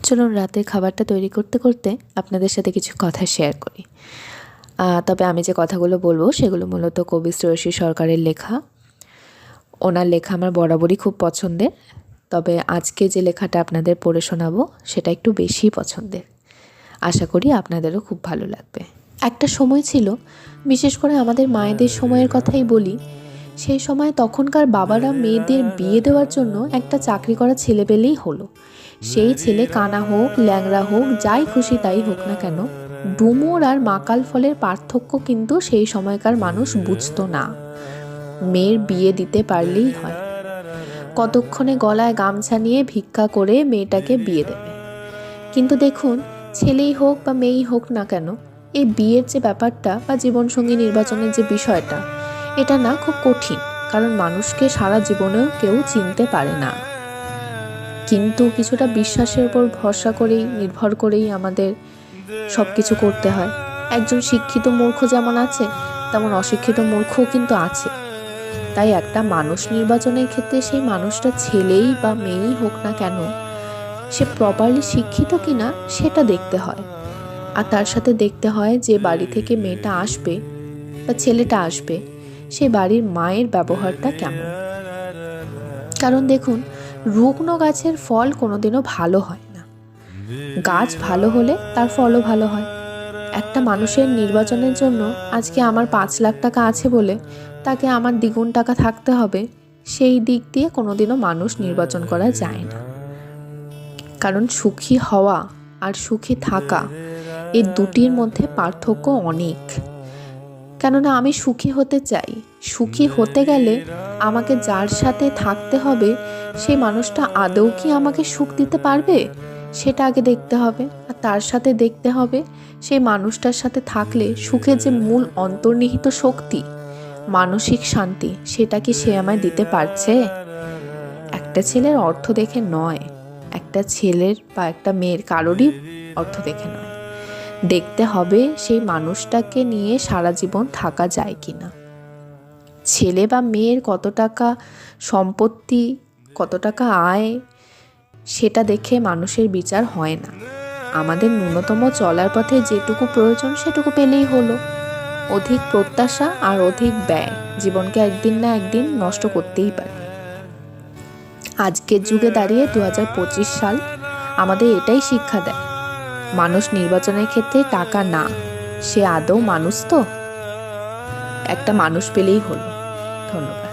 চলুন রাতের খাবারটা তৈরি করতে করতে আপনাদের সাথে কিছু কথা শেয়ার করি। তবে আমি যে কথাগুলো বলবো সেগুলো মূলত কবি শ্রেয়সী সরকারের লেখা। ওনার লেখা আমার বরাবরই খুব পছন্দের, তবে আজকে যে লেখাটা আপনাদের পড়ে শোনাবো সেটা একটু বেশি পছন্দের। আশা করি আপনাদেরও খুব ভালো লাগবে। একটা সময় ছিল, বিশেষ করে আমাদের মায়েদের সময়ের কথাই বলি, সেই সময় তখনকার বাবারা মেয়েদের বিয়ে দেওয়ার জন্য একটা চাকরি করা ছেলে পেলেই হলো। সেই ছেলে কানা হোক, ল্যাংড়া হোক, যাই খুশি তাই হোক না কেন, ডুমুর আর মাকাল ফলের পার্থক্য কিন্তু সেই সময়কার মানুষ বুঝতো না। মেয়ের বিয়ে দিতে পারলেই হয়। কতক্ষণে গলায় গামছা নিয়ে ভিক্ষা করে মেয়েটাকে বিয়ে দেবে। কিন্তু দেখুন, ছেলেই হোক বা মেয়েই হোক না কেন, এই বিয়ের যে ব্যাপারটা বা জীবনসঙ্গী নির্বাচনের যে বিষয়টা, এটা না খুব কঠিন, কারণ মানুষকে সারা জীবনেও কেউ চিনতে পারে না। কিন্তু কিছুটা বিশ্বাসের উপর ভরসা করেই, নির্ভর করেই আমাদের সব কিছু করতে হয়। একজন শিক্ষিত মূর্খ যেমন আছে, তেমন অশিক্ষিত মূর্খও কিন্তু আছে। তাই একটা মানুষ নির্বাচনের ক্ষেত্রে সেই মানুষটা ছেলেই বা মেয়েই হোক না কেন, সে প্রপারলি শিক্ষিত কিনা সেটা দেখতে হয়। আর তার সাথে দেখতে হয় যে বাড়ি থেকে মেয়েটা আসবে বা ছেলেটা আসবে, সে বাড়ির মায়ের ব্যবহারটা কেমন। কারণ দেখুন, রুগ্ন গাছের ফল কোনোদিনও ভালো হয় না। গাছ ভালো হলে তার ফলও ভালো হয়। একটা মানুষের নির্বাচনের জন্য আজকে আমার 5 লাখ টাকা আছে বলে তাকে আমার দ্বিগুণ টাকা থাকতে হবে, সেই দিক দিয়ে কোনোদিনও মানুষ নির্বাচন করা যায় না। কারণ সুখী হওয়া আর সুখী থাকা, এই দুটির মধ্যে পার্থক্য অনেক। কেননা আমি সুখী হতে চাই, সুখী হতে গেলে আমাকে যার সাথে থাকতে হবে সেই মানুষটা আদৌ কি আমাকে সুখ দিতে পারবে, সেটা আগে দেখতে হবে। আর তার সাথে দেখতে হবে সেই মানুষটার সাথে থাকলে সুখের যে মূল অন্তর্নিহিত শক্তি, মানসিক শান্তি, সেটা কি সে আমায় দিতে পারছে। একটা ছেলের অর্থ দেখে নয়, একটা ছেলের বা একটা মেয়ের কারোরই অর্থ দেখে নয়, দেখতে হবে সেই মানুষটাকে নিয়ে সারা জীবন থাকা যায় কিনা। ছেলে বা মেয়ের কত টাকা সম্পত্তি, কত টাকা আয়, সেটা দেখে মানুষের বিচার হয় না। আমাদের ন্যূনতম চলার পথে যেটুকু প্রয়োজন সেটুকু পেলেই হলো। অধিক প্রত্যাশা আর অধিক ব্যয় জীবনকে একদিন না একদিন নষ্ট করতেই পারে। আজকের যুগে দাঁড়িয়ে 2025 সাল আমাদের এটাই শিক্ষা দেয়, মানুষ নির্বাচনের ক্ষেত্রে টাকা না, সে আদৌ মানুষ তো। একটা মানুষ পেলেই হলো। ধন্যবাদ।